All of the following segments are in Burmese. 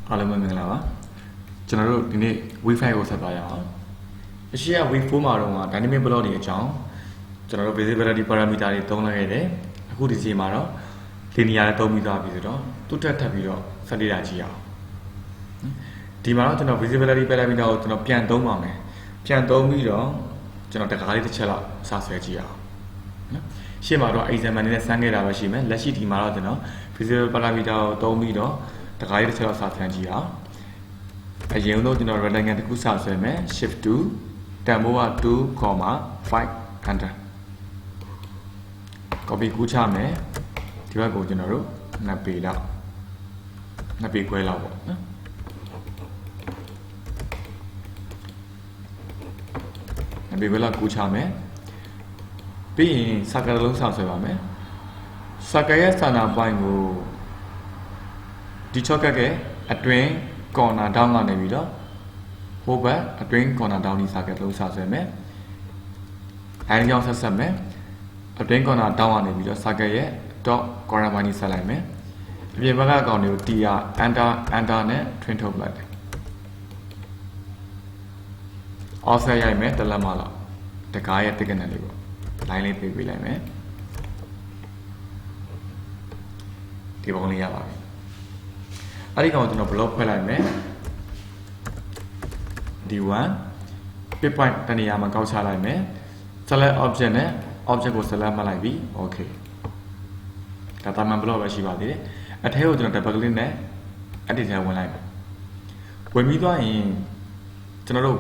အားလုံးပဲမင်္ဂလာပါကျွန်တော်တို့ဒီနေ့ Wi-Fi ကိုဆက်သွားရအောင်အရှိရ Wi-Fi မှာတော့ dynamic block တွေအကြောင်းကျွန်တော်တို့ visibility parameter တွေသုံးလိုက်ခဲ့တယ်အခုဒီစီမှာတော့ linear နဲ့သုံးပြီးသွားပြီဆိုတော့တူတက်ထပ်ပြီးတော့ဆက်လေးတာကြည့်အောင်ဒီမှာတော့ကျွန်တော် visibility parameter ကိုကျွန်တော်ပြန်သုံးပါမယ်ပြန်သုံးပြီးတော့ကျွန်တော်တကားလေးတစ်ချက်လောက်စဆွဲကြည့်အောင်နော်ရှေ့မှာတော့ example နဲ့စမ်းခဲ့တာပဲရှိမယ်လက်ရှိဒီမှာတော့ကျွန်တော် visibility parameter ကိုသုံးပြီးတော့တကားလေးတစ်ချက်လောက်စဆွဲကြည့်အောင်အရင်ဆုံးကျွန်တော် rectangle တစ်ခုစဆွဲမယ် shift 2 တန်ဖိုးက 2,500 copy ကူးချမယ်ဒီဘက်ကိုကျွန်တော်တို့2ပေလောက်2ပေခွဲလောက်ပေါ့နော်2ပေခွဲလောက်ကူးချမယ်ပြီးရင်စကားတစ်လုံးစဆွဲပါမယ်စကားရဲ့စနာပိုင်းကိုဒီချော့ကက်ကအတွင်းcorner down ကနေပြီးတော့ဟိုဘက်အတွင်း corner down ဒီစာကလုံးစဆွဲမယ်။အဲဒီကြောင့်ဆက်မယ်။အတွင်း corner down ကနေပြီးတော့စာကရဲ့ dot corner ပိုင်းဆက်လိုက်မယ်။အပြင်ဘက်ကအကောင်တွေကို T ရ enter နဲ့ twin ထုတ်လိုက်တယ်။ offset ရိုက်မယ်တလက်မလောက်တကားရဲ့ thickness လေးပေါ့။ line လေးပေးပေးလိုက်မယ်။ဒီပုံလေးရပါပြီ။အဲ့ဒီကောင်ကျွန်တော် block ဖွဲ့လိုက်မယ်D1 pit point တနေရာမှာကောက်ချလိုက်မယ် select object နဲ့ object ကို select မှတ်လိုက်ပြီ okay ဒါတာမန် block ပဲရှိပါသေးတယ်အထဲကိုကျွန်တော် double click နဲ့ edit ထဲဝင်လိုက်မယ်ဝင်ပြီးသွားရင်ကျွန်တော်တို့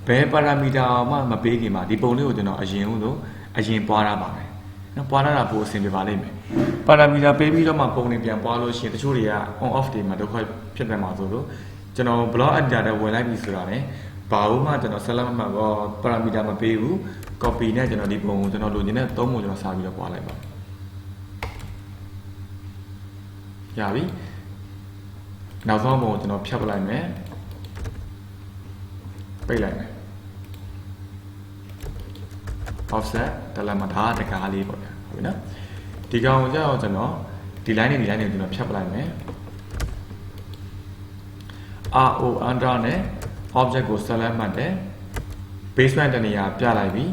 ဘယ် parameter မှမပေးခင်မှာဒီပုံလေးကိုကျွန်တော်အရင်ပွားရပါမယ်နော်ပွားရတာပိုအဆင်ပြေပါလိမ့်မယ် parameter ပေးပြီးတော့မှပုံလေးပြန်ပွားလို့ရှိရင်တချို့တွေက on off တွေမှာဒုက္ခဖြစ်နေမှာဆိုလို့ကျွန်တော် block editor နဲ့ဝင်လိုက်ပြီဆိုတာနဲ့ဘာလို့မှကျွန်တော် select မှတ်တော့ parameter မပေးဘူး copy နဲ့ကျွန်တော်ဒီပုံကိုကျွန်တော်လိုချင်တဲ့သုံးပုံကျွန်တော်စာပြီးတော့ပွားလိုက်ပါရပြီနောက်ဆုံးပုံကိုကျွန်တော်ဖြတ်ပလိုက်မယ်ပိတ်လိုက်မယ် offset တလက်မထားတကားလေးပေါ့ဗျာဟုတ်ပြီနော်ဒီကောင်ကိုကြောက်ကျွန်တော်ဒီ line နဲ့ဒီ line နဲ့ကျွန်တော်ဖြတ်ပလိုက်မယ် RO under နဲ့ object ကို select မှတ်တယ် basement တနေရာပြလိုက်ပြီ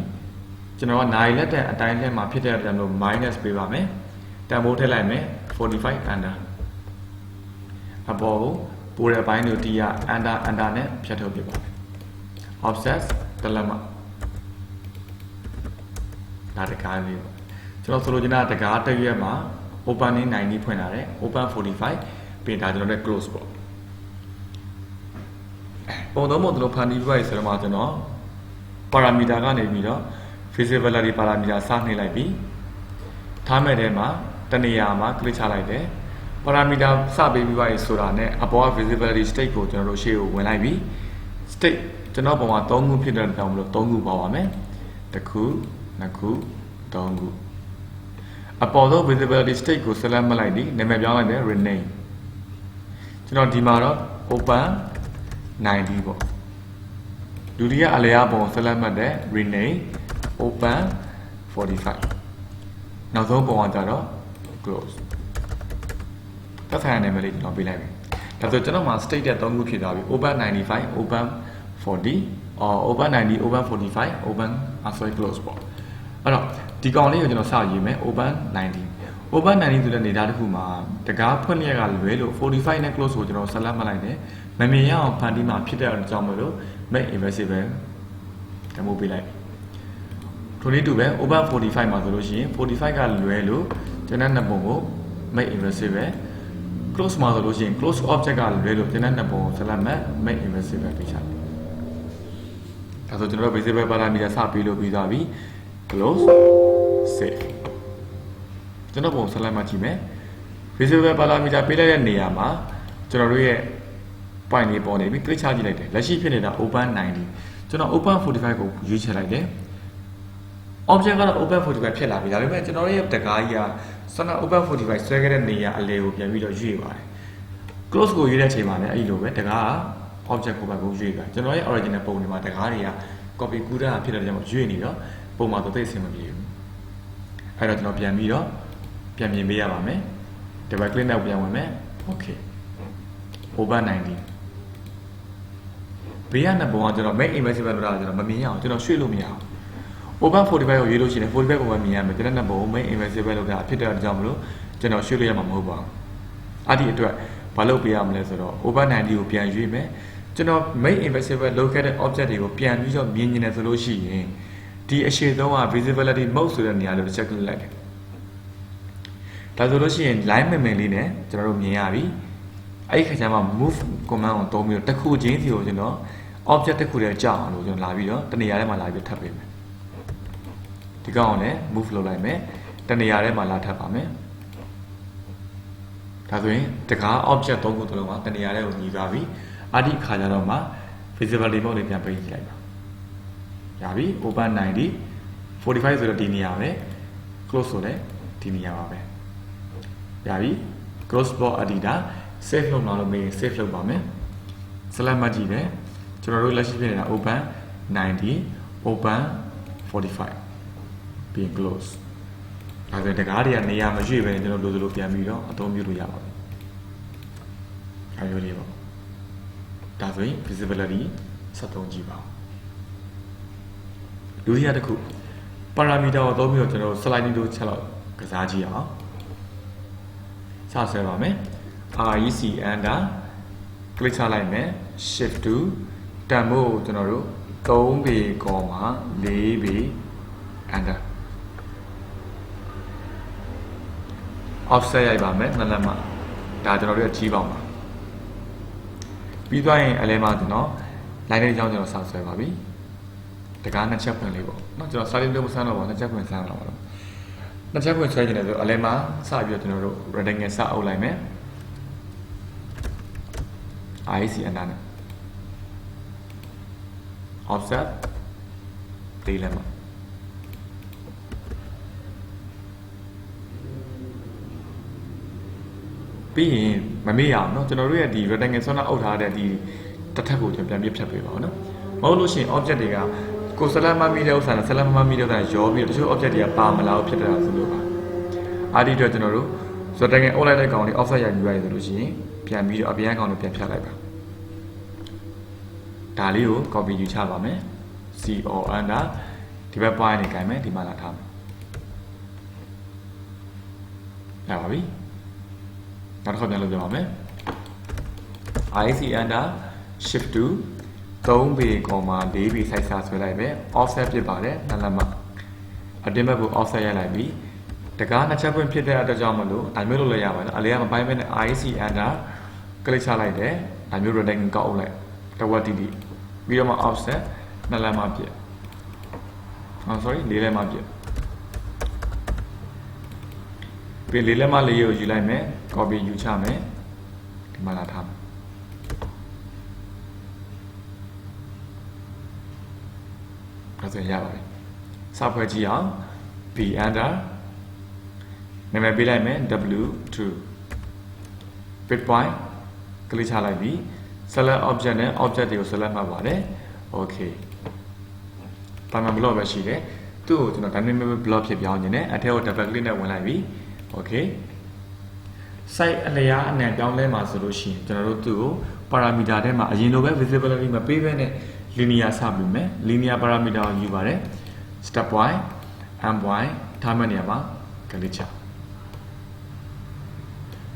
ကျွန်တော်ကနိုင်လက်တဲ့အတိုင်းထဲမှာဖြစ်တဲ့အတွက်လို့ minus ပေးပါမယ်တန်ဖိုးထည့်လိုက်မယ်45 under အပေါ်ကိုပိုတဲ့ဘိုင်းတို့တီးရ under နဲ့ဖြတ်ထုတ်ပြပါမယ် offset တလက်မဒါတကားလေးပေါ့ကျွန်တော်ဆိုလိုချင်တာတကားတစ်ရက်မှာ opening 90ဖွင့်လာတယ် open 45ပြီးဒါကျွန်တော်တို့ close ပေါ့ပုံသုံးပုံတို့ဖန်တီးပြရဆိုတော့မှကျွန်တော် parameter ကနေပြီးတော့ visibility parameter စနှိပ်လိုက်ပြီးထားမဲ့ထဲမှာတနေရာမှာ click ချလိုက်တယ် parameter စပေးပြီးပါရဆိုတာနဲ့အပေါ်က visibility state ကိုကျွန်တော်တို့ရှေ့ကိုဝင်လိုက်ပြီး state ကျွန်တော်ပုံမှာ3ခုဖြစ်တဲ့တောင်မလို့3ခုပေါပါမယ်တစ်ခုနှစ်ခု3ခုအပေါ်ဆုံး visibility state ကို select မှတ်လိုက်ပြီးနာမည်ပြောင်းလိုက်တယ် rename ကျွန်တော်ဒီမှာတော့ open 90ပေါ့ဒုတိယအလျားပုံ select မှတ်တယ် rename open 45နောက်ဆုံးပုံကကြတော့ close သက်ဆိုင်ရာနာမည်လေးကျွန်တော်ပေးလိုက်ပြီဒါဆိုကျွန်တော်မှာ state တဲ့3ခုဖြစ်သွားပြီ open 95 open 40 open 90 open 45 open close ပေါ့အဲ့တော့ဒီကောင်လေးကိုကျွန်တော်စရေးမယ် open 90 open 90ဆိုတဲ့နေသားတစ်ခုမှာတကားဖွင့်ရက်ကလွဲလို့45နဲ့ close ကိုကျွန်တော် select မှတ်လိုက်တယ်မမြင်ရအောင်ဖန်တီးမှာဖြစ်တဲ့အကြောင်းမလို့ make invisible တမိုးပေးလိုက်ထိုနည်းတူပဲ open 45မှာဆိုလို့ရှိရင်45ကလွဲလို့ကျွန်တော်နှစ်ပုံကို make invisible close မှာဆိုလို့ရှိရင် close object ကလွဲလို့ကျွန်တော်နှစ်ပုံကို select မှတ် make invisible ပေးချတယ်ဒါဆိုကျွန်တော်တို့ visible parameter စပေးလို့ပြီးသွားပြီ close save ကျွန်တော်ပုံ select မှကြည့်မယ် visible parameter ပေးလိုက်တဲ့နေရာမှာကျွန်တော်တို့ရဲ့ point လေးပေါ်နေပြီ click ချကြည့်လိုက်တယ်လက်ရှိဖြစ်နေတာ open 90ကျွန်တော် open 45ကိုရွေးချယ်လိုက်တယ် object ကတော့ open 45ဖြစ်လာပြီဒါပေမဲ့ကျွန်တော်ရဲ့တကားကြီးကစန open 45ဆွဲခဲ့တဲ့နေရာအလဲကိုပြန်ပြီးတော့ရွေ့ပါတယ် close ကိုရွေးတဲ့အချိန်မှာလည်းအဲ့လိုပဲတကားက object ကိုပဲကိုရွေ့ပါကျွန်တော်ရဲ့ original ပုံတွေမှာတကားတွေက copy ကူးတာဖြစ်တဲ့ကြောင့်ရွေ့နေတော့ပုံမှာတော့သိအဆင်မပြေဘူးအဲ့တော့ကျွန်တော်ပြန်ပြီးတော့ပြန်မြင်ပေးရပါမယ် double click နဲ့ပြန်ဝင်မယ် okay over 90 ဘေးကနှစ်ပုံကကျွန်တော် make invisible လို့တာကျွန်တော်မမြင်ရအောင်ကျွန်တော်ရွှေ့လို့မရအောင် over 45ကိုရွေးလို့ရှိရင်45ကိုပဲမြင်ရမယ်ကျွန်တော်နှစ်ပုံ make invisible လို့တာဖြစ်တဲ့အကြောင်းမလို့ကျွန်တော်ရွှေ့လို့ရမှာမဟုတ်ပါဘူးအဲ့ဒီအတွက်ဘာလုပ်ပေးရမလဲဆိုတော့ over 90ကိုပြန်ရွေးမယ်ကျွန်တော် make invisible လုပ်ခဲ့တဲ့ object တွေကိုပြန်ပြီးတော့မြင်နေတယ်ဆိုလို့ရှိရင်ဒီအရှိဆုံးက visibility mode ဆိုတဲ့နေရာလို့တစ်ချက်click လိုက်တယ်ဒါဆိုလို့ရှိရင် line မင်လေးနဲ့ကျွန်တော်တို့မြင်ရပြီအဲ့ဒီခါကျမှ move command ကိုသုံးပြီးတော့တစ်ခုချင်းစီကိုကျွန်တော် object တစ်ခုတည်းကြောက်အောင်လို့ကျွန်တော်လာပြီးတော့တနေရာထဲမှာလာပြီးထပ်ပေးမယ်ဒီကောင်ကိုလည်း move လုပ်လိုက်မယ်တနေရာထဲမှာလာထပ်ပါမယ်ဒါဆိုရင်တကား object သုံးခုသလုံးကတနေရာထဲကိုညီသွားပြီအဲ့ဒီခါကျတော့မှ visibility mode လေးပြန်ပေးကြည့်လိုက်ပါရပြီ open 90 45ဆိုတော့ဒီနေရာပဲ close ဆိုလည်းဒီနေရာပါပဲရပြီ close box editor save လုပ်လို့မေး save လုပ်ပါမယ် select မှကြည့်တယ်ကျွန်တော်တို့လက်ရှိဖြစ်နေတာ open 90 open 45ပြီး close ဒါဆိုတကားတွေကနေရာမရွေ့ပဲကျွန်တော်လိုပြန်ပြီးတော့အသုံးပြုလို့ရပါပြီအားရလေးပေါ့ဒါဆိုရင် visibility 73ကြည့်ပါဒုတိယတစ်ခု parameter ကိုသုံးပြီးတော့ကျွန်တော် sliding တို့ချက်လောက်ကစားကြည့်အောင်စဆွဲပါမယ် REC under click ချလိုက်မယ် shift to တန်ဖို့ကျွန်တော်တို့3ပေကောမှာ4ပေ under offset ရိုက်ပါမယ်နှစ်လက်မှာဒါကျွန်တော်တို့ကြီးပေါင်းပါပြီးသွားရင်အလဲမှာကျွန်တော် line လေးကြောင်းကျွန်တော်စဆွဲပါပြီတကားနှစ်ချက်ဖွင့်လေးပေါ့เนาะကျွန်တော် starting လို့မဆန်းတော့ပါနှစ်ချက်ဖွင့်ဆန်းတော့ပါတော့နှစ်ချက်ဖွင့်ဆွဲနေတယ်ဆိုအလဲမှာစပြီးတော့ကျွန်တော်တို့ rectangle စအုပ်လိုက်မယ် IC အနားနဲ့ offset လေးလက်မှာပြီးရင်မမေ့ရအောင်เนาะကျွန်တော်တို့ရဲ့ဒီ rectangle ဆွမ်းအုပ်ထားတဲ့ဒီတစ်ထပ်ကိုကျွန်တော်ပြန်ပြဖြတ်ပေးပါဦးเนาะမဟုတ်လို့ရှိရင် object တွေကကိုဆလမမီတဲ့ဥစ္စာနဲ့ဆလမမီတဲ့ဥစ္စာရောပြီးတော့တချို့ object တွေကပါမလားဖြစ်တာဆိုလို့ပါအားဒီအတွက်ကျွန်တော်တို့ rectangle အုပ်လိုက်တဲ့ကောင်လေး offset ရိုက်ယူရတယ်ဆိုလို့ရှိရင်ပြန်ပြီးတော့အပြန်ကောင်လေးပြန်ဖြတ်လိုက်ပါဒါလေးကို copy ယူချပါမယ် CO under ဒီဘက် point နေကြိုင်မယ်ဒီမှာလာထားမယ်ရပါပြီနောက်တစ်ခါပြန်လုပ်ပြပါမယ် IC under shift to 3ပေကောမှာ4ပေ size ဆွဲလိုက်မယ် offset ဖြစ်ပါတယ်နှစ်လက်မှာအတင်းဘက်ကို offset ရိုက်လိုက်ပြီတကားနှစ်ချက်ပွင့်ဖြစ်တဲ့အတွက်ကြောင့်မလို့ဒါမျိုးလုပ်လို့ရပါတယ်အလဲကမပိုင်းမဲ့နဲ့ IC under click ချလိုက်တယ်ဒါမျိုး rectangle ကောက်အောင်လိုက်တဝက်တီတီပြီးတော့မှ offset နှစ်လက်မှာပြည့်sorry 4လက်မှာပြည့်ပြီး4လက်မှာ4ကိုယူလိုက်မယ် copy ယူချမယ်ဒီမှာလာထားမယ်အဲ့ဒါရပါပြီစဖွဲ့ကြည့်အောင် B under နာမည်ပေးလိုက်မယ် W2 bit point ကလစ်ချလိုက်ပြီ select object နဲ့ object တွေကို select မှတ်ပါတယ် okay ပါမ block ပဲရှိတယ်သူ့ကိုကျွန်တော် dynamic block ဖြစ်ပြောင်းနေတယ်အထက်ကို double click နဲ့ဝင်လိုက်ပြီ okay site အလျားအနံပြောင်းလဲမှာဆိုလို့ရှိရင်ကျွန်တော်တို့သူ့ကို parameter ထဲမှာအရင်လိုပဲ visibility မပေးဘဲနဲ့ linear စပြီးမယ် linear parameter ကိုယူပါတယ် step point end point ထားမှတ်နေရာမှာကလစ်ချ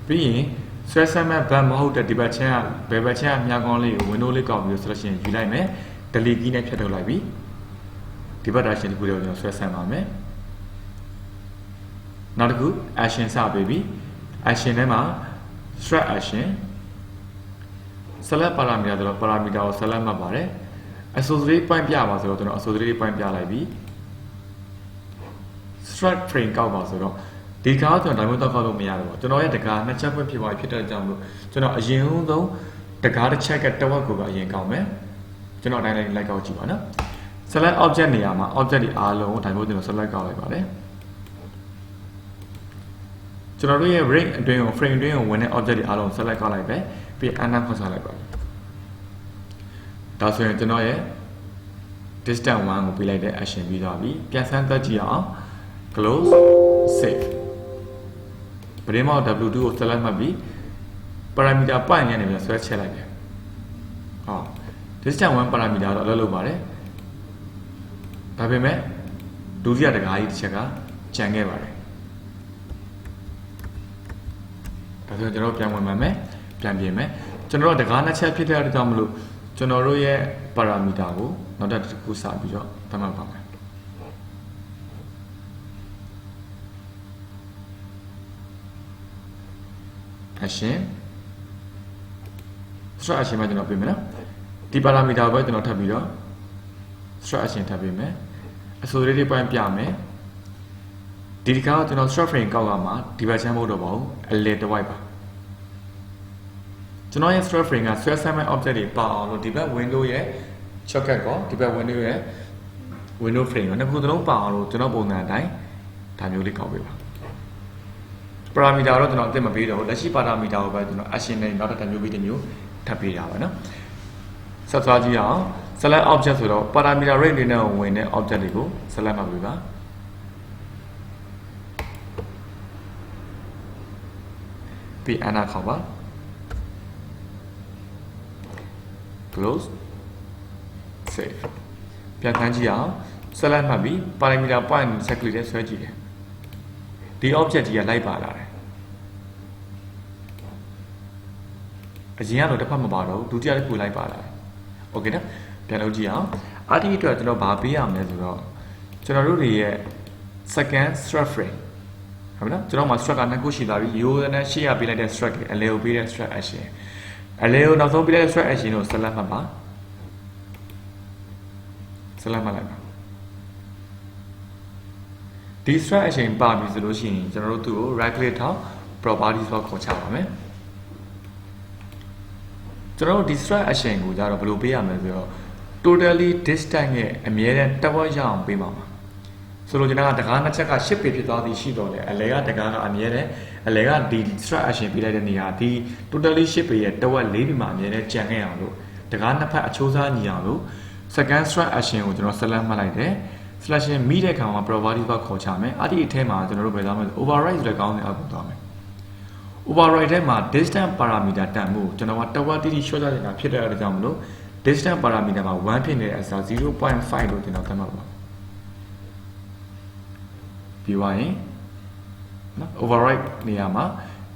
ပြီးရင်ဆွဲဆက်မဲ့ဘတ်မဟုတ်တဲ့ဒီဘက်ချင်းကဘယ်ဘက်ချင်းကမြားကောင်းလေးကို window လေးကောက်ပြီးဆိုလို့ရှိရင်ယူလိုက်မယ် delete key နဲ့ဖြတ်ထုတ်လိုက်ပြီဒီဘက် action တစ်ခုတည်းကိုကျွန်တော်ဆွဲဆက်ပါမယ်နောက်တစ်ခု action စပေးပြီ action ထဲမှာ strat action select parameter ဆိုတော့ parameter ကို select မှတ်ပါတယ် associate point ပြပါဆိုတော့ကျွန်တော် associate point ပြလိုက်ပြီ strat frame ကောက်ပါဆိုတော့ဒီကားကျွန်တော် diamond တော့ကောက်လို့မရတော့ဘူးကျွန်တော်ရဲ့တကားနှစ်ချက်ဖွင့်ဖြစ်သွားဖြစ်တဲ့ကြောင့်မလို့ကျွန်တော်အရင်ဆုံးတကားတစ်ချက်ကတဝက်ကိုပဲအရင်ကောက်မယ်ကျွန်တော်အတိုင်းတိုင်းလိုက်ကောက်ကြည့်ပါနော် select object နေရာမှာ object တွေအားလုံး diamond ကျွန်တော် select ကောက်လိုက်ပါတယ်ကျွန်တော်တို့ရဲ့ ring အတွင်းကို frame အတွင်းကိုဝင်တဲ့ object တွေအားလုံး select ကောက်လိုက်ပဲပြီး unknown ခေါ်ချလိုက်ပါဒါဆိုရင်ကျွန်တော်ရဲ့ distance 1ကိုပေးလိုက်တဲ့ action ပြီးသွားပြီပြန်ဆန်းသက်ကြည့်အောင် close save ပထမ W2 ကို select မှတ်ပြီး parameter ပွိုင်းနေပြီးဆွဲချက်လိုက်တယ်ဟော distance 1 parameter တော့အလုပ်လုပ်ပါတယ်ဒါပေမဲ့ဒုတိယတကားကြီးတစ်ချက်ကကျန်ခဲ့ပါတယ်ဒါဆိုကျွန်တော်ပြန်ဝင်ပါမယ်ပြန်ပြင်မယ်ကျွန်တော်တို့တကားနှစ်ချက်ဖြစ်တဲ့အတွက်ကြောင့်မလို့ကျွန်တော်တို့ရဲ့ parameter ကိုနောက်တစ်ခုစပြီးတော့သတ်မှတ်ပါမယ်အရှင်struct အရှင်မှာကျွန်တော်ပြင်မယ်နော်ဒီ parameter ကိုပဲကျွန်တော်ထပ်ပြီးတော့ struct အရှင်ထပ်ပြင်မယ်အစိုးရတွေပိုင်းပြမယ်ဒီတစ်ခါကျွန်တော် struct frame ကောက်ကမှာဒီဘက်ချမ်းမဟုတ်တော့ပါဘူးအလေတစ်ဝိုက်ပါကျွန်တော်ရဲ့ struct frame ကဆွဲဆမ်းမဲ့ object တွေပါအောင်လို့ဒီဘက် window ရဲ့ shortcut ကိုဒီဘက် window ရဲ့ window frame ကိုနှစ်ခုသလုံးပါအောင်လို့ကျွန်တော်ပုံစံအတိုင်းဒါမျိုးလေးကောက်ပေးပါ parameter တော့ကျွန်တော်အသိမပေးတော့ဘူးလက်ရှိ parameter ကိုပဲကျွန်တော် action နဲ့နောက်တစ်မျိုးပြီးတစ်မျိုးထပ်ပေးတာပါနော်ဆက်သွားကြည့်အောင် select object ဆိုတော့ parameter rate တွေနဲ့ဝင်တဲ့ object တွေကို select မှပေးပါပြီး enter ခေါက်ပါ close save ပြန်ခန်းကြည့်အောင် select မှပြီး parameter point set ကလေးနဲ့ဆွဲကြည့်တယ်ဒီ object ကြီးကလိုက်ပါလာတယ်အရင်ကတော့တစ်ဖက်မပါတော့ဘူးဒုတိယတစ်ခုလိုက်ပါလာတယ်โอเคနော်ပြန်လုပ်ကြည့်အောင်အာဒီအတွက်ကျွန်တော်ဗာပေးရမလဲဆိုတော့ကျွန်တော်တို့တွေရဲ့ second struct frame ဟုတ်ပြီနော်ကျွန်တော်မှာ struct ကနှစ်ခုရှိသွားပြီ user နဲ့ရှေ့ရပေးလိုက်တဲ့ struct အလဲကိုပေးတဲ့ struct action အလဲကိုနောက်ဆုံးပေးလိုက်တဲ့ struct action ကို select မှတ်ပါ select မှတ်လိုက်ပါဒီ struct action ပါပြီဆိုလို့ရှိရင်ကျွန်တော်တို့သူ့ကို right click ထောက် properties ကိုခေါ်ချပါမယ်ကျွန်တော်တို့ဒီ struct action ကိုကြတော့ဘယ်လိုပေးရမလဲဆိုတော့ totally distance ရဲ့အမြဲတမ်းတစ်ဝက်ရအောင်ပေးပါမှာဆိုလိုချင်တာကတကားနှစ်ချက်က10ပေဖြစ်သွားသည်ရှိတော့လေအလဲကတကားကအမြဲတမ်းအလဲကဒီ struct action ပေးလိုက်တဲ့နေရာဒီ totally 10ပေရဲ့တစ်ဝက်4ပေမှာအမြဲတမ်းကြံခဲ့အောင်လို့တကားနှစ်ဖက်အချိုးစားညီအောင်လို့ second struct action ကိုကျွန်တော် select မှတ်လိုက်တယ် selection မိတဲ့ခါမှာ property ကခေါ်ချမယ်အဲ့ဒီအထဲမှာကျွန်တော်တို့ဘယ်သွားမလဲ override ဆိုတဲ့ကောင်းတဲ့အောက်ကိုသွားမယ် override ထဲမှာ distance parameter တန်ဖို့ကျွန်တော်ကတဝက်တိတိ short ချနေတာဖြစ်တဲ့အတွက်ကြောင့်မလို့ distance parameter မှာ1ဖြစ်နေတဲ့အစား 0.5 လို့ကျွန်တော်သတ်မှတ်ပါပြီးသွားရင်နော် override နေရာမှာ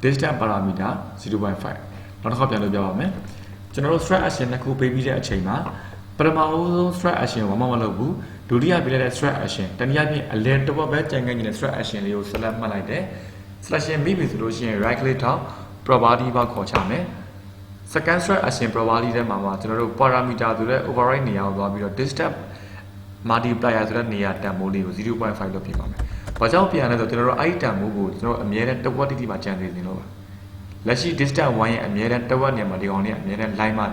distance parameter 0.5 နောက်တစ်ခါပြန်လုပ်ပြပါမယ်ကျွန်တော်တို့ struct action နှစ်ခုပေးပြီးတဲ့အချိန်မှာပထမဆုံး struct action ကိုမလုပ်ဘူးဒုတိယပေးလိုက်တဲ့ struct action တနည်းအားဖြင့်အလဲတစ်ဝက်ပဲကြံခဲ့နေတဲ့ struct action လေးကို select မှတ်လိုက်တယ် selection မိပြီဆိုလို့ရှိရင် right click ထောက် property ဘာခေါ်ချမယ် second struct action property ထဲမှာကျွန်တော်တို့ parameter ဆိုတဲ့ override နေရာကိုသွားပြီးတော့ distance multiplier ဆိုတဲ့နေရာတန်ဖိုးလေးကို 0.5 လို့ပြင်ပါမယ်။ဘာကြောင့်ပြန်လဲဆိုတော့ကျွန်တော်တို့အဲ့ဒီတန်ဖိုးကိုကျွန်တော်အမြဲတမ်းတစ်ဝက်တိတိမှာကြံနေနေလို့ပါ။လက်ရှိ distance 1ရဲ့အမြဲတမ်းတစ်ဝက်နေရာမှာဒီကောင်လေးအမြဲတမ်း line မှာ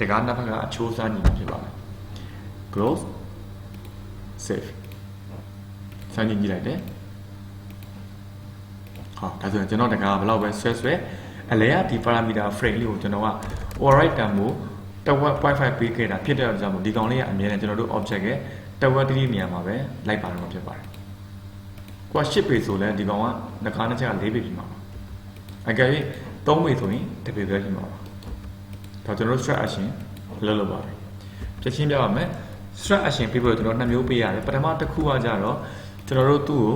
တကားနှစ်ဖက်ကအချိုးစားညီမှာဖြစ်ပါမယ်။ close save စမ်းကြည့်လိုက်တယ်။ဟောဒါဆိုရင်ကျွန်တော်တကားဘယ်လောက်ပဲဆွဲအလဲကဒီ parameter frame လေးကိုကျွန်တော်က override တန်ဖိုးတစ်ဝက် 0.5 ပေးခဲ့တာဖြစ်တဲ့အတွက်ကြောင့်ဒီကောင်လေးကအမြဲတမ်းကျွန်တော်တို့ object ရဲ့တစ်ဝက်တိတိနေရာမှာပဲလိုက်ပါတော့ဖြစ်ပါတယ်။ကိုက10ပေဆိုလဲဒီကောင်ကနှကားနှစ်ချက်က4ပေဖြစ်မှာပါ။အကယ်၍3ပေဆိုရင်1ပေပဲဖြစ်မှာပါ။ဒါကျွန်တော်တို့ struct action လုပ်ပါမယ်။ချက်ချင်းပြပါမယ်။ struct action ပေးဖို့ကျွန်တော်2မျိုးပေးရတယ်။ပထမတစ်ခုကကြတော့ကျွန်တော်တို့သူ့ကို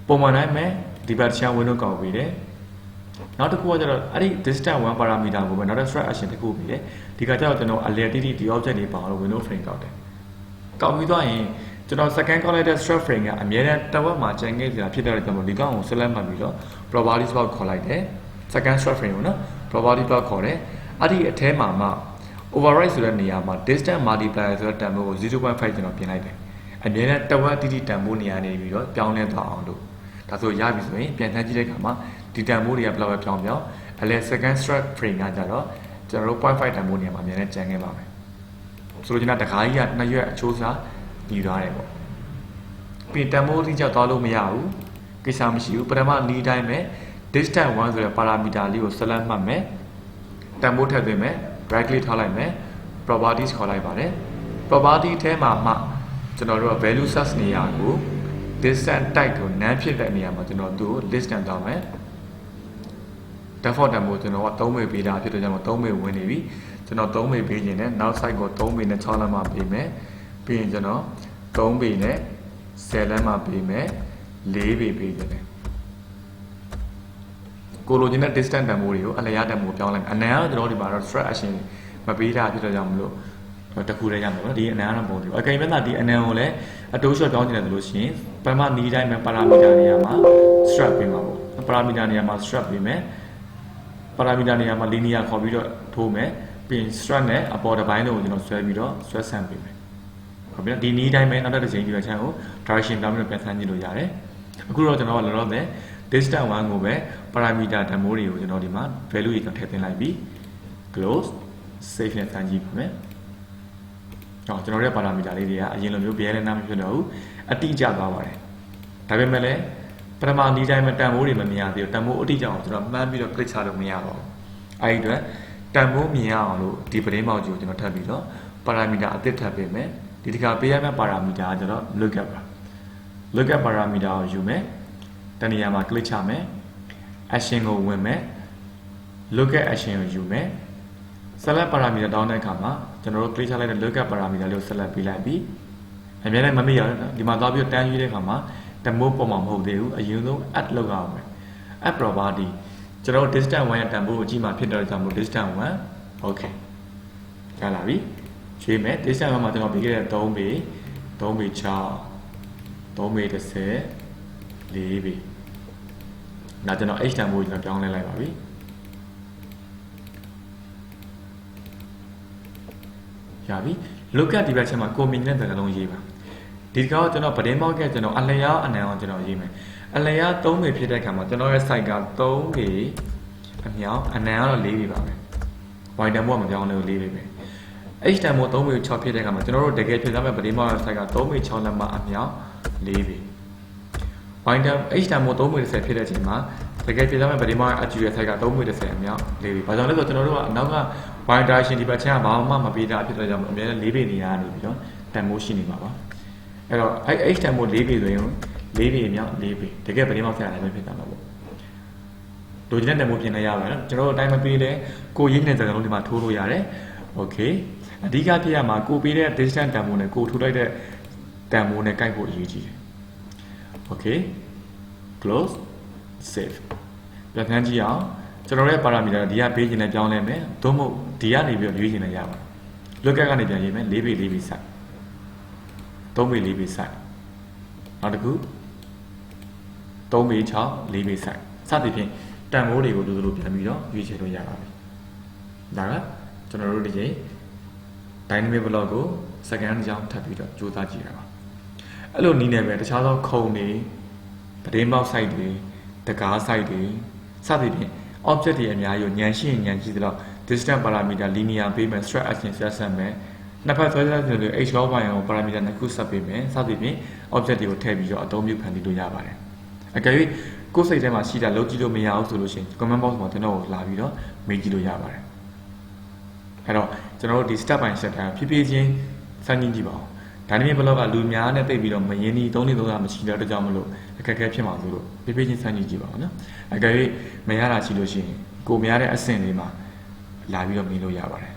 ပုံမှန်တိုင်းပဲဒီဘက်ချမ်း window ကောက်ပေးတယ်။နောက်တစ်ခုကကျတော့အဲ့ဒီ distance 1 parameter ကိုပဲနောက်တစ် struct action တစ်ခုပေးတယ်ဒီကကျတော့ကျွန်တော် alert တိတိဒီ object တွေပါအောင်လို့ window frame ကောက်တယ်ကောက်ပြီးသွားရင်ကျွန်တော် second ကောက်လိုက်တဲ့ struct frame ကအများနဲ့တစ်ဝက်မှာကျန်ခဲ့ကြတာဖြစ်တဲ့အတွက်ကျွန်တော်ဒီကောင်ကို select မှတ်ပြီးတော့ properties ဘောက်ခေါ်လိုက်တယ် second struct frame ကိုနော် property ဘောက်ခေါ်တယ်အဲ့ဒီအထဲမှာမှ override ဆိုတဲ့နေရာမှာ distance multiplier ဆိုတဲ့တန်ဖိုးကို 0.5 ကျွန်တော်ပြင်လိုက်တယ်အများနဲ့တစ်ဝက်တိတိတန်ဖိုးနေရာနေပြီးတော့ပြောင်းလဲသွားအောင်လို့ဒါဆိုရပြီဆိုရင်ပြန်ထမ်းကြည့်တဲ့အခါမှာဒီတန်ဖိုးတွေကဘယ်လောက်ပဲပြောင်းပြောင်းအလဲ second struct frame ကကြတော့ကျွန်တော်တို့ 0.5 တန်ဖိုးနေရာမှာအများနဲ့ကျန်ခဲ့ပါမယ်ဆိုလိုချင်တာတခါကြီးကနှစ်ရွက်အချိုးစားညီသွားတယ်ပေါ့ပြီးတန်ဖိုးတိကျသွားလို့မရဘူးကိစ္စမရှိဘူးပထမနီးတိုင်းပဲ distance 1ဆိုတဲ့ parameter လေးကို select မှတ်မယ်တန်ဖိုးထည့်ပေးမယ် right click ထားလိုက်မယ် properties ခေါ်လိုက်ပါတယ် property ထဲမှာမှကျွန်တော်တို့က value source နေရာကို distance type ကို none ဖြစ်တဲ့နေရာမှာကျွန်တော်သူ့ကို list နဲ့တောင်းမယ် default တန်ဖိုးကျွန်တော်က3ပေပေးတာဖြစ်တဲ့ကြောင့်3ပေဝင်နေပြီကျွန်တော်3ပေပေးခြင်းနဲ့နောက် site ကို3ပေနဲ့6လမ်းမှာပေးမယ်ပြီးရင်ကျွန်တော်3ပေနဲ့10လမ်းမှာပေးမယ်4ပေပေးခြင်းနဲ့ကိုလိုချင်တဲ့ distance တန်ဖိုးတွေကိုအလျားတန်ဖိုးပြောင်းလိုက်အနံကတော့ကျွန်တော်ဒီမှာတော့ stretch action မပေးတာဖြစ်တဲ့ကြောင့်မလို့တခုတည်းရမယ်နော်ဒီအနံကတော့ပုံသေးဘူးအကယ်၍သာဒီအနံကိုလည်းအတိုး short ပြောင်းချင်တယ်ဆိုလို့ရှိရင်ပထမနီးတိုင်းမှာ parameter နေရာမှာ strap ပေးမှာပေါ့ parameter နေရာမှာ strap ပေးမယ် parameter နေရာမှာ linear ခေါ်ပြီးတော့ထိုးမယ်ပြီးရင် strap နဲ့အပေါ်တစ်ပိုင်းလုံးကိုကျွန်တော်ဆွဲပြီးတော့ဆွဲဆန့်ပေးမယ်ဟုတ်ပြီနော်ဒီနီးတိုင်းပဲနောက်တစ်ချိန်ဒီဘက်ချမ်းကို direction ပြောင်းပြီးတော့ပြန်ဆန့်ကြည့်လို့ရတယ်အခုတော့ကျွန်တော်ကလောလောဆယ် distance 1ကိုပဲ parameter ဓာတ်မိုးတွေကိုကျွန်တော်ဒီမှာ value တွေကိုထည့်သွင်းလိုက်ပြီး close save နဲ့ဆန့်ကြည့်ပါမယ်ကျွန်တော်ရဲ့ parameter လေးတွေကအရင်လိုမျိုးဘယ်နဲ့နားမဖြစ်တော့ဘူးအတိအကျသွားပါတယ်ဒါပေမဲ့လည်းပထမနီးတိုင်းမှာတန်ဖိုးတွေမမြင်ရသေးဘူးတန်ဖိုးအတိအကျအောင်ကျွန်တော်မှန်းပြီးတော့ click ချလို့မရပါဘူးအဲဒီအတွက်တန်ဖိုးမြင်ရအောင်လို့ဒီပရင်းပေါက်ကြီးကိုကျွန်တော်ထပ်ပြီးတော့ parameter အသစ်ထပ်ပေးမယ်ဒီတစ်ခါပေးရမယ့် parameter ကကျွန်တော် lookup ပါ lookup parameter ကိုယူမယ်တနေရာမှာ click ချမယ် action ကိုဝင်မယ် lookup action ကိုယူမယ် select parameter တောင်းတဲ့အခါမှာကျွန်တော်တို့ click ချလိုက်တဲ့ lookup parameter လေးကို select ပေးလိုက်ပြီးအများနဲ့မမေ့ရဘူးနော်ဒီမှာသွားပြီးတန်းယူတဲ့အခါမှာတမိုးပေါ်မှာမဟုတ်သေးဘူးအရင်ဆုံး add လုပ်ရအောင်မယ် add property ကျွန်တော်တို့ distance 1ရဲ့တန်ဖိုးကိုကြည့်မှဖြစ်တော့ကြောင့်မို့ distance 1 okay ရလာပြီရွေးမယ် distance 1မှာကျွန်တော်ပေးခဲ့တဲ့3ပေ3ပေ6 3ပေ30 4ပေဒါကျွန်တော် h တန်ဖိုးကိုကျွန်တော်ပြောင်းလဲလိုက်ပါပြီရပြီ look at ဒီဘက်ချက်မှာ comment နဲ့တကလုံးရေးပါဒီကောကျွန်တော်ပဒင်းပေါက်ကကျွန်တော်အလျားအနံအောင်ကျွန်တော်ရေးမယ်အလျား3ပေဖြစ်တဲ့အခါမှာကျွန်တော်ရဲ့ site က3ပေအမြောက်အနံကတော့4ပေပါပဲ y တန်ဖိုးကမပြောင်းလဲ4ပေပဲ h တန်ဖိုး3ပေ6ဖြစ်တဲ့အခါမှာကျွန်တော်တို့တကယ်ဖြစ်သားမဲ့ပဒင်းပေါက်ရဲ့ site က3ပေ6လက်မအမြောက်4ပေ y တန် h တန်ဖိုး3ပေ30ဖြစ်တဲ့အချိန်မှာတကယ်ဖြစ်သားမဲ့ပဒင်းပေါက်ရဲ့အကျူရဲ့ site က3ပေ30အမြောက်4ပေဘာကြောင့်လဲဆိုတော့ကျွန်တော်တို့ကအနောက်က y direction ဒီဘက်ချမ်းကဘာမှမပေးတာဖြစ်တဲ့ကြောင့်အများနဲ့4ပေနေရနေပြီးတော့တန်ဖိုးရှိနေမှာပါအဲ့တော့h တန်ဖိုး4ပေဆိုရင်4ပေအမြောက်4ပေတကယ်ပဒင်းပေါက်ဆက်ရတယ်ပဲဖြစ်တာမှာပေါ့လိုချင်တဲ့တန်ဖိုးပြင်လဲရပါတယ်နော်ကျွန်တော်တို့အတိုင်းမပေးလဲကိုရင်းနေတဲ့စကားလုံးဒီမှာထိုးလို့ရတယ်โอเคအဓိကဖြစ်ရမှာကိုပေးတဲ့ distance တန်ဖိုးနဲ့ကိုထိုးလိုက်တဲ့တန်ဖိုးနဲ့ကိုက်ဖို့အရေးကြီးတယ်โอเค close save ပြန်ခန်းကြည့်အောင်ကျွန်တော်ရဲ့ parameter ဒီကပေးခြင်းနဲ့ပြောင်းလဲမယ်သို့မဟုတ်ဒီကနေပြီးရွေးခြင်းနဲ့ရပါတယ် lookup ကနေပြန်ရေးမယ်4ပေ4ပေ site 3ပေ4ပေ site နောက်တစ်ခု3ပေ6 4ပေ site စသဖြင့်တန်ဖိုးတွေကိုလိုပြန်ပြီးတော့ရွေးချယ်လို့ရပါပြီဒါကကျွန်တော်တို့ဒီချိန် dynamic block ကို second ကြောင်းထပ်ပြီးတော့ကြိုးစားကြည့်ရပါအဲ့လိုနည်းနဲ့ပဲတခြားသောခုံတွေပဒင်းပေါက် site တွေတကား site တွေစသဖြင့် object တွေအများကြီးကိုညံရှိရင်ညံရှိသလောက် distance parameter linear ပေးမယ် stretch action ဆက်ဆက်မယ်နှစ်ဖက်ဆွဲဆွဲဆိုလို့ h log ပိုင်းကို parameter နှစ်ခုဆက်ပေးမယ်စသဖြင့် object တွေကိုထည့်ပြီးတော့အသုံးပြုဖန်တီးလို့ရပါတယ်အကယ်၍ကိုယ်စိတ်ထဲမှာရှိတာလုပ်ကြည့်လို့မရဘူးဆိုလို့ရှိရင် comment box မှာကျွန်တော်ကိုလာပြီးတော့မေးကြည့်လို့ရပါတယ်အဲ့တော့ကျွန်တော်တို့ဒီ step by step တိုင်းဖြည်းဖြည်းချင်းစမ်းကြည့်ကြည့်ပါဦး dynamic block ကလူများနဲ့တိတ်ပြီးတော့မရင်းနှီး3နေ3မရှိတော့တကြောင်မလို့အခက်အခဲဖြစ်မှာဆိုလို့ဖြည်းဖြည်းချင်းစမ်းကြည့်ကြည့်ပါဦးနော်အကယ်၍မရတာရှိလို့ရှိရင်ကိုမရတဲ့အဆင့်လေးမှာလာပြီးတော့မေးလို့ရပါတယ်